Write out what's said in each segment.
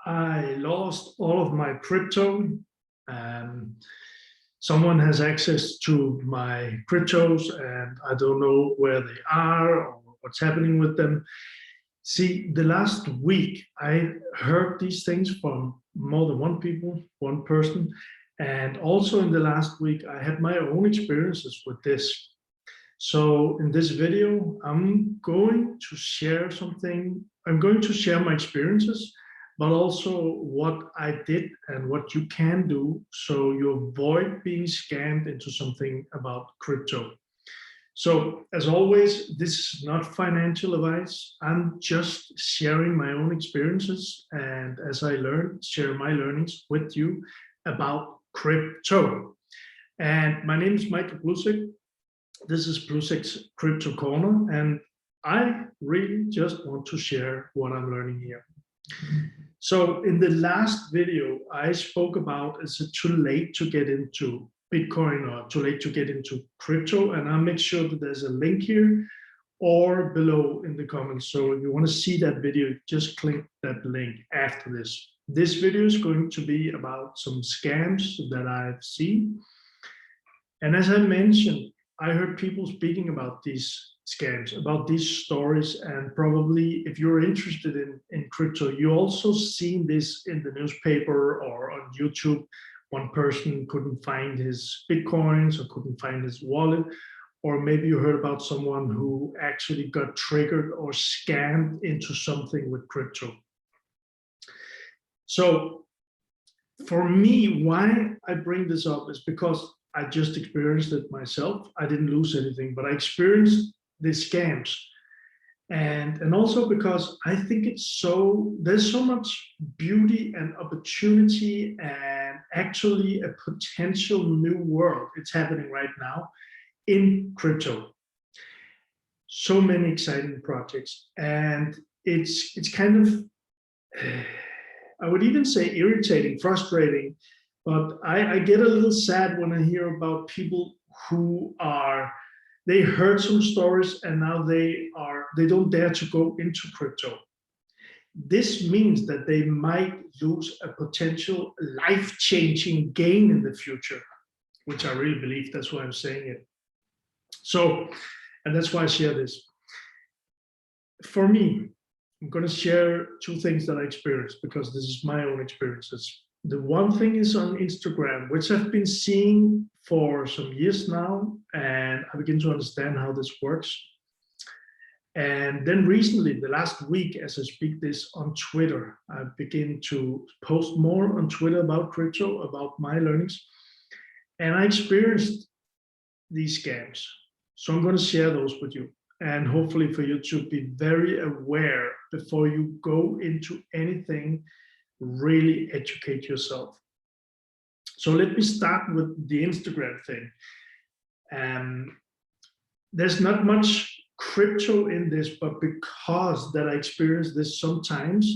I lost all of my crypto. Um, Someone has access to my cryptos and I don't know where they are or what's happening with them. See, the last week I heard these things from more than one person. And also in the last week, I had my own experiences with this. So in this video, I'm going to share something. I'm going to share my experiences, but also what I did and what you can do so you avoid being scammed into something about crypto. So as always, this is not financial advice. I'm just sharing my own experiences and as I learn, share my learnings with you about crypto. And my name is MichaelPluszek. This is PLUSZEKS Crypto Corner, and I really just want to share what I'm learning here. So in the last video, I spoke about is it too late to get into Bitcoin or too late to get into crypto, and I'll make sure that there's a link here or below in the comments. So if you want to see that video, just click that link after this. This video is going to be about some scams that I've seen. And as I mentioned, I heard people speaking about these scams, about these stories, and probably if you're interested in crypto, you also seen this in the newspaper or on YouTube. One person couldn't find his Bitcoins or couldn't find his wallet, or maybe you heard about someone who actually got triggered or scammed into something with crypto. So for me, why I bring this up is because I just experienced it myself. I didn't lose anything, but I experienced the scams. And also because I think there's so much beauty and opportunity and actually a potential new world. It's happening right now in crypto. So many exciting projects. And it's kind of, I would even say irritating, frustrating, but I get a little sad when I hear about people who they heard some stories and now they don't dare to go into crypto. This means that they might lose a potential life-changing gain in the future, which I really believe. That's why I'm saying it. So, and that's why I share this. For me, I'm going to share two things that I experienced because this is my own experiences. The one thing is on Instagram, which I've been seeing for some years now, and I begin to understand how this works. And then recently, the last week, as I speak this on Twitter, I begin to post more on Twitter about crypto, about my learnings, and I experienced these scams. So I'm going to share those with you, and hopefully for you to be very aware before you go into anything. Really educate yourself. So let me start with the Instagram thing. There's not much crypto in this, but because that I experience this sometimes,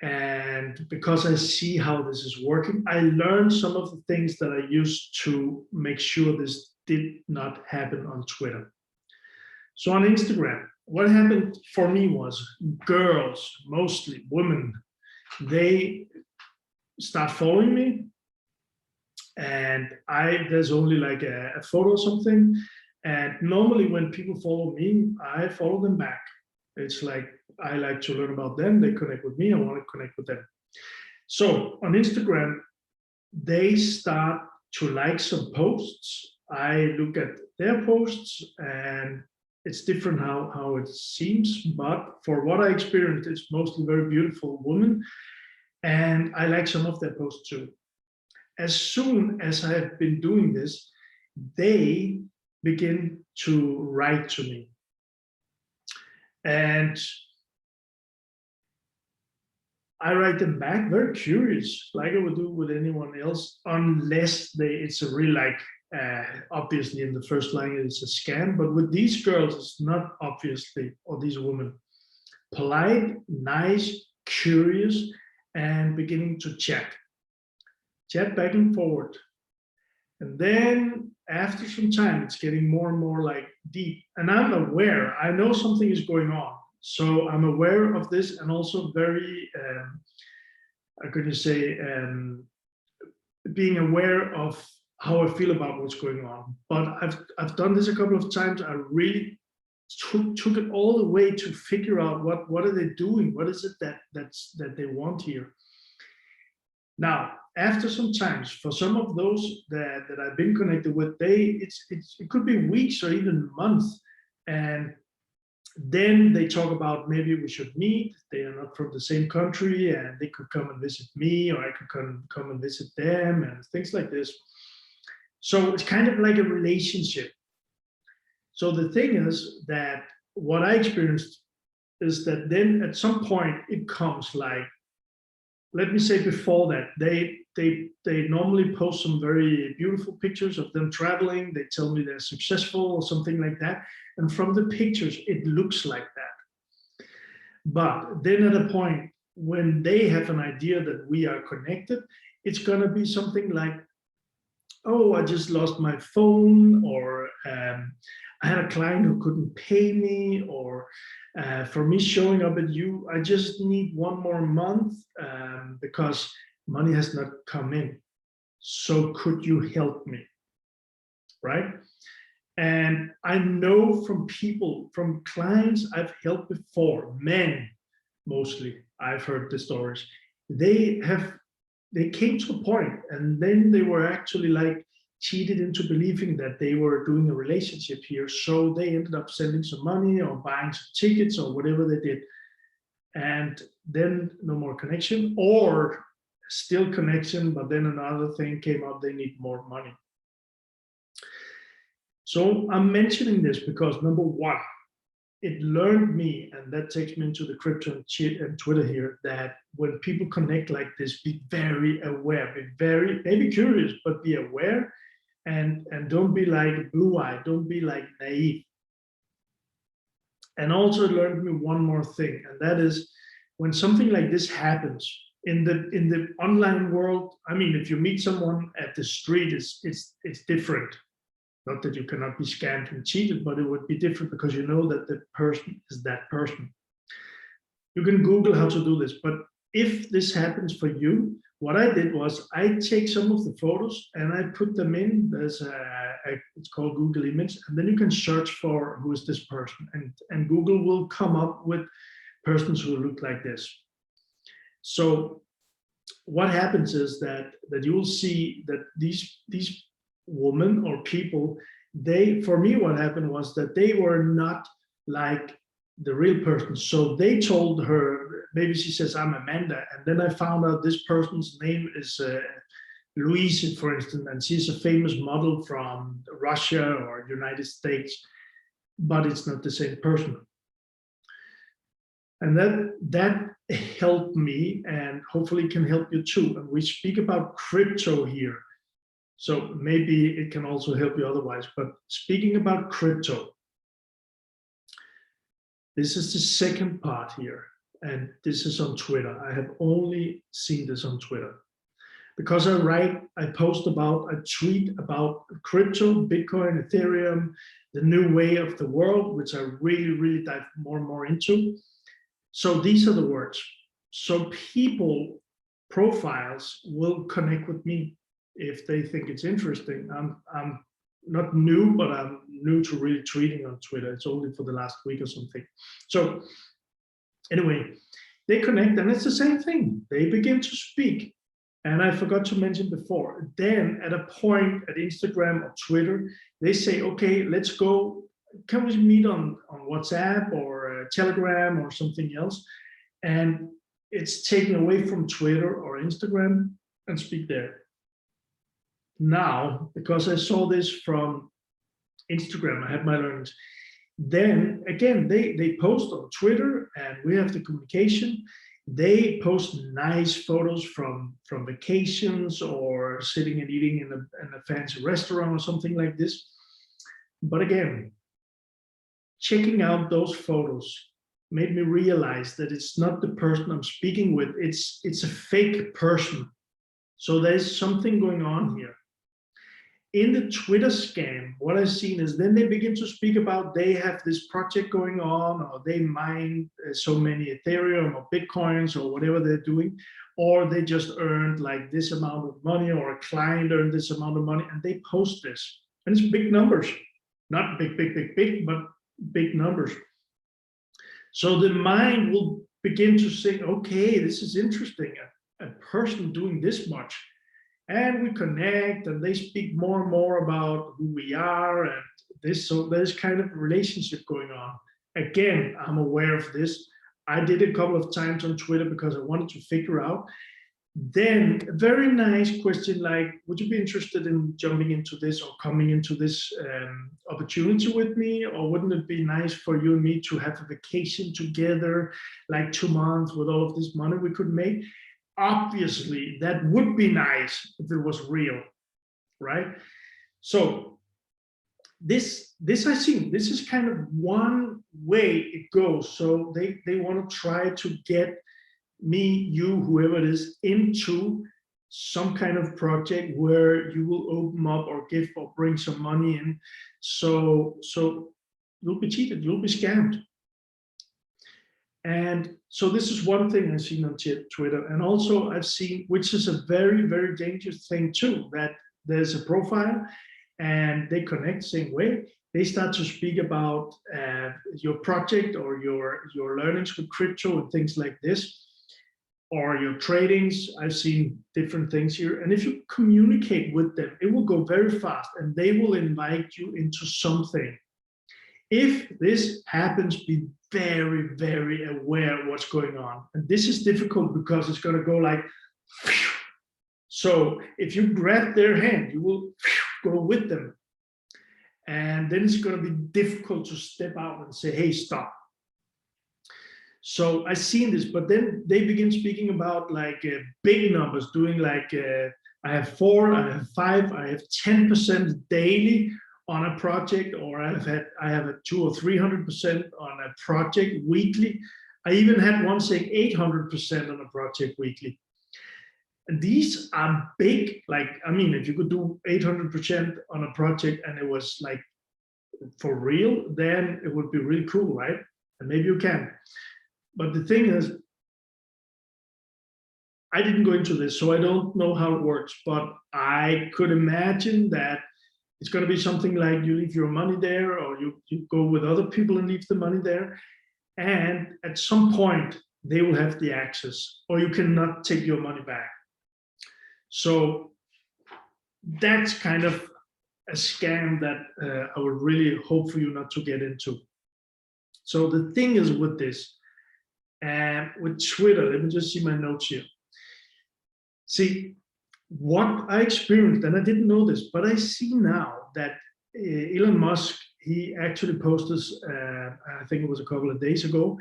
and because I see how this is working, I learned some of the things that I used to make sure this did not happen on Twitter. So on Instagram, what happened for me was girls, mostly women, they start following me, and there's only like a photo or something, and normally when people follow me, I follow them back. It's like I like to learn about them, they connect with me, I want to connect with them. So on Instagram, they start to like some posts. I look at their posts and it's different how it seems, but for what I experienced, it's mostly very beautiful women. And I like some of their posts too. As soon as I have been doing this, they begin to write to me. And I write them back, very curious, like I would do with anyone else, unless it's a real obviously in the first line it's a scam, but with these girls, it's not obviously, or these women, polite, nice, curious, and beginning to chat back and forward. And then after some time, it's getting more and more like deep. And I'm aware, I know something is going on. So I'm aware of this and also very I'm going to say, being aware of how I feel about what's going on. But I've done this a couple of times. I really took it all the way to figure out what are they doing? What is it that they want here? Now, after some times, for some of those that I've been connected with, it could be weeks or even months, and then they talk about maybe we should meet. They are not from the same country, and they could come and visit me, or I could come and visit them, and things like this. So it's kind of like a relationship. So the thing is that what I experienced is that then at some point it comes like, let me say before that, they normally post some very beautiful pictures of them traveling. They tell me they're successful or something like that. And from the pictures, it looks like that. But then at a point when they have an idea that we are connected, it's gonna be something like, oh, I just lost my phone, or I had a client who couldn't pay me, or for me showing up at you, I just need one more month because money has not come in. So could you help me? Right? And I know from people, from clients I've helped before, men mostly, I've heard the stories. They came to a point, and then they were actually like cheated into believing that they were doing a relationship here. So they ended up sending some money or buying some tickets or whatever they did. And then no more connection, or still connection, but then another thing came up, they need more money. So I'm mentioning this because number one, it learned me, and that takes me into the crypto and Twitter here, that when people connect like this, be very aware, be very, maybe curious, but be aware, and don't be like blue-eyed, don't be like naive. And also it learned me one more thing, and that is when something like this happens in the online world. I mean, if you meet someone at the street, it's different. Not that you cannot be scammed and cheated, but it would be different because you know that the person is that person. You can Google how to do this, but if this happens for you, what I did was I take some of the photos and I put them in. There's it's called Google Image, and then you can search for who is this person, and Google will come up with persons who look like this. So what happens is that you will see that these women or people, for me, what happened was that they were not like the real person. So they told her, maybe she says, I'm Amanda. And then I found out this person's name is Louise, for instance, and she's a famous model from Russia or United States, but it's not the same person. And that helped me, and hopefully can help you too. And we speak about crypto here, so maybe it can also help you otherwise. But speaking about crypto, this is the second part here, and this is on Twitter. I have only seen this on Twitter because I post about, I tweet about crypto, Bitcoin, Ethereum, the new way of the world, which I really dive more and more into. So these are the words. So people, profiles will connect with me if they think it's interesting. I'm not new, but I'm new to really tweeting on Twitter. It's only for the last week or something. So anyway, they connect, and it's the same thing. They begin to speak. And I forgot to mention before, then at a point at Instagram or Twitter, they say, okay, let's go. Can we meet on WhatsApp or Telegram or something else? And it's taken away from Twitter or Instagram and speak there. Now, because I saw this from Instagram, I had my learnings. Then again, they post on Twitter, and we have the communication. They post nice photos from vacations or sitting and eating in a fancy restaurant or something like this. But again, checking out those photos made me realize that it's not the person I'm speaking with. It's a fake person. So there's something going on here. In the Twitter scam, what I've seen is then they begin to speak about they have this project going on, or they mine so many Ethereum or Bitcoins or whatever they're doing. or they just earned like this amount of money, or a client earned this amount of money, and they post this. And it's big numbers, not big, but big numbers. So the mind will begin to say, okay, this is interesting, a person doing this much. And we connect, and they speak more and more about who we are and this. So there's kind of a relationship going on. Again, I'm aware of this. I did a couple of times on Twitter because I wanted to figure out. Then a very nice question like, would you be interested in jumping into this or coming into this opportunity with me? Or wouldn't it be nice for you and me to have a vacation together, like 2 months with all of this money we could make? Obviously, that would be nice if it was real, right? So this I think this is kind of one way it goes. So they want to try to get me, you, whoever it is, into some kind of project where you will open up or give or bring some money in. So you'll be cheated, you'll be scammed. And so this is one thing I've seen on Twitter. And also I've seen, which is a very, very dangerous thing too, that there's a profile and they connect same way. They start to speak about your project or your learnings with crypto and things like this, or your tradings. I've seen different things here. And if you communicate with them, it will go very fast and they will invite you into something. If this happens, be very, very aware of what's going on. And this is difficult because it's going to go like, so if you grab their hand, you will go with them. And then it's going to be difficult to step out and say, hey, stop. So I've seen this, but then they begin speaking about like big numbers, doing like, I have 4, I have 5, I have 10% daily on a project, or I have a 200 or 300% on a project weekly. I even had one saying 800% on a project weekly. And these are big, like, I mean, if you could do 800% on a project and it was like for real, then it would be really cool, right? And maybe you can. But the thing is, I didn't go into this, so I don't know how it works, but I could imagine that it's going to be something like you leave your money there, or you go with other people and leave the money there. And at some point, they will have the access, or you cannot take your money back. So that's kind of a scam that I would really hope for you not to get into. So the thing is with this, and with Twitter, let me just see my notes here. See, what I experienced, and I didn't know this, but I see now that Elon Musk, he actually posted, I think it was a couple of days ago,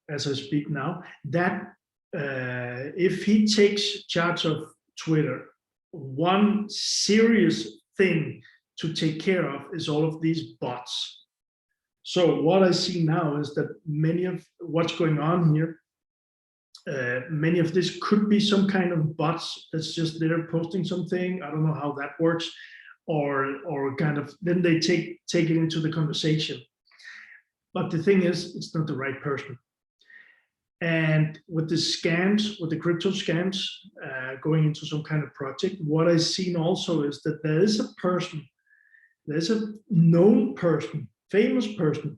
as I speak now, that if he takes charge of Twitter, one serious thing to take care of is all of these bots. So what I see now is that many of what's going on here, many of this could be some kind of bots that's just there posting something. I don't know how that works, or kind of then they take it into the conversation. But the thing is, it's not the right person. And with the scams, with the crypto scams, going into some kind of project, what I've seen also is that there is a person, there's a known person, famous person.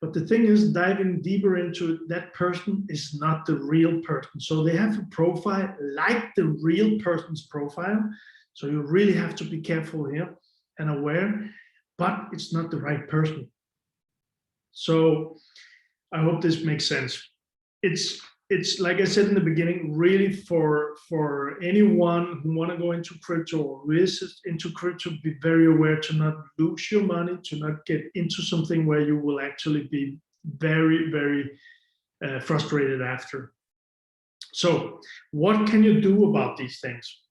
But the thing is, diving deeper into it, that person is not the real person. So they have a profile like the real person's profile. So you really have to be careful here and aware, but it's not the right person. So I hope this makes sense. It's like I said in the beginning, really for anyone who want to go into crypto or is into crypto, be very aware to not lose your money, to not get into something where you will actually be very, very frustrated after. So what can you do about these things?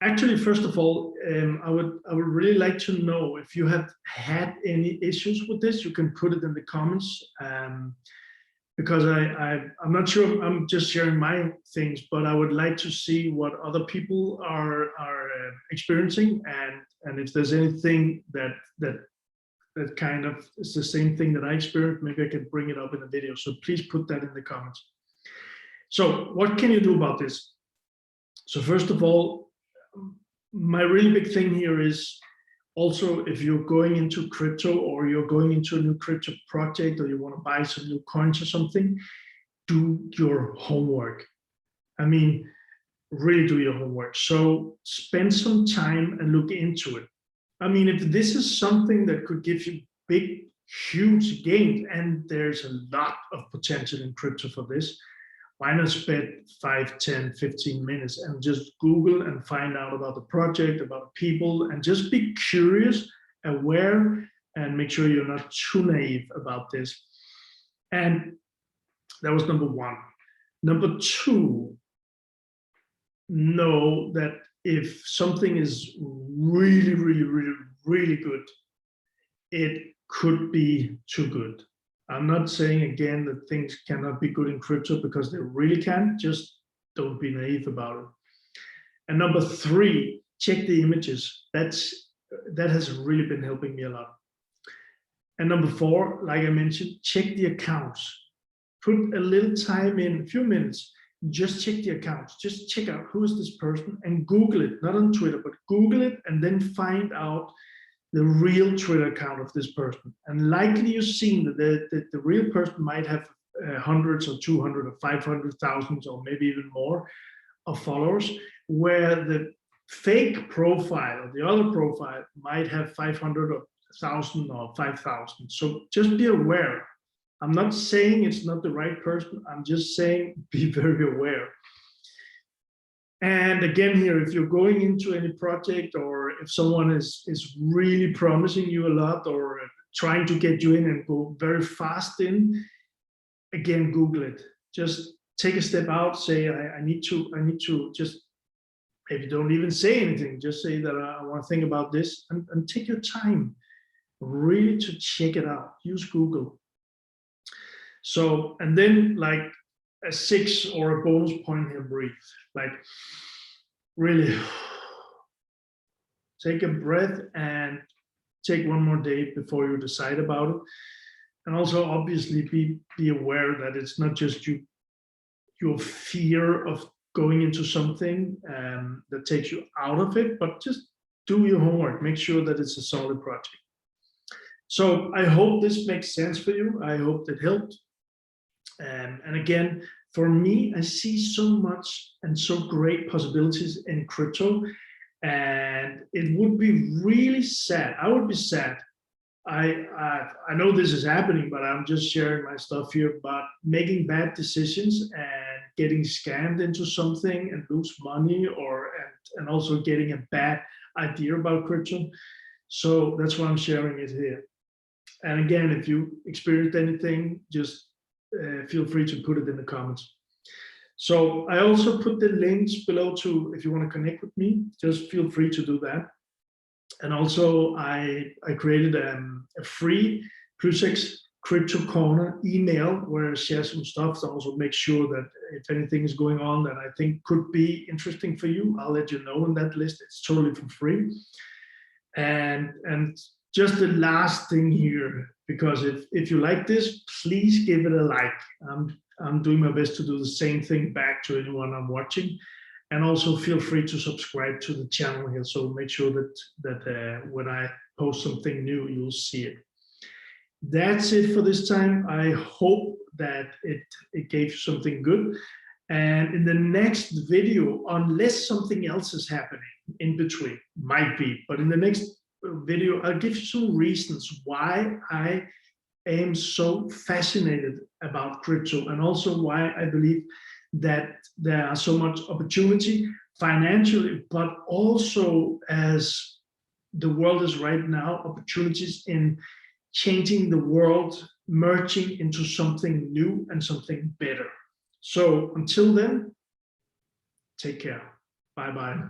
Actually, first of all, I would really like to know if you have had any issues with this. You can put it in the comments. Because I'm not sure, I'm just sharing my things, but I would like to see what other people are experiencing, and if there's anything that kind of is the same thing that I experienced, maybe I can bring it up in a video. So please put that in the comments. So what can you do about this? So first of all, my really big thing here is also, if you're going into crypto or you're going into a new crypto project or you want to buy some new coins or something, do your homework. I mean, really do your homework. So spend some time and look into it. I mean, if this is something that could give you big, huge gains, and there's a lot of potential in crypto for this, why not spend 5, 10, 15 minutes and just Google and find out about the project, about people, and just be curious, aware, and make sure you're not too naive about this. And that was number one. Number two, know that if something is really, really, really, really good, it could be too good. I'm not saying again that things cannot be good in crypto, because they really can. Just don't be naive about it. And number three, check the images. That has really been helping me a lot. And number four, like I mentioned, check the accounts. Put a little time in, a few minutes, just check the accounts. Just check out who is this person and Google it, not on Twitter, but Google it and then find out the real Twitter account of this person. And likely you've seen that the real person might have hundreds or 200 or 500,000 or maybe even more of followers, where the fake profile or the other profile might have 500 or 1,000 or 5,000. So just be aware. I'm not saying it's not the right person. I'm just saying be very aware. And again here, if you're going into any project, or if someone is really promising you a lot or trying to get you in and go very fast in, again, Google it. Just take a step out, say, I need to just, maybe don't even say anything, just say that I want to think about this, and take your time really to check it out. Use Google. So, and then like a 6 or a bonus point here, breathe. Like really take a breath and take one more day before you decide about it. And also obviously be aware that it's not just your fear of going into something that takes you out of it, but just do your homework. Make sure that it's a solid project. So I hope this makes sense for you. I hope that helped. And again, for me, I see so much and so great possibilities in crypto, and it would be really sad. I would be sad. I know this is happening, but I'm just sharing my stuff here, but making bad decisions and getting scammed into something and lose money, and also getting a bad idea about crypto. So that's why I'm sharing it here. And again, if you experienced anything, just feel free to put it in the comments. So I also put the links below to, if you want to connect with me, just feel free to do that. And also I created a free PLUSZEKS Crypto Corner email where I share some stuff to also make sure that if anything is going on that I think could be interesting for you, I'll let you know in that list. It's totally for free. And just the last thing here, because if you like this, please give it a like. I'm doing my best to do the same thing back to anyone I'm watching. And also feel free to subscribe to the channel here. So make sure that when I post something new, you'll see it. That's it for this time. I hope that it gave you something good. And in the next video, unless something else is happening in between, might be, but in the next video, I'll give you some reasons why I am so fascinated about crypto, and also why I believe that there are so much opportunity financially, but also as the world is right now, opportunities in changing the world, merging into something new and something better. So until then, take care. Bye-bye.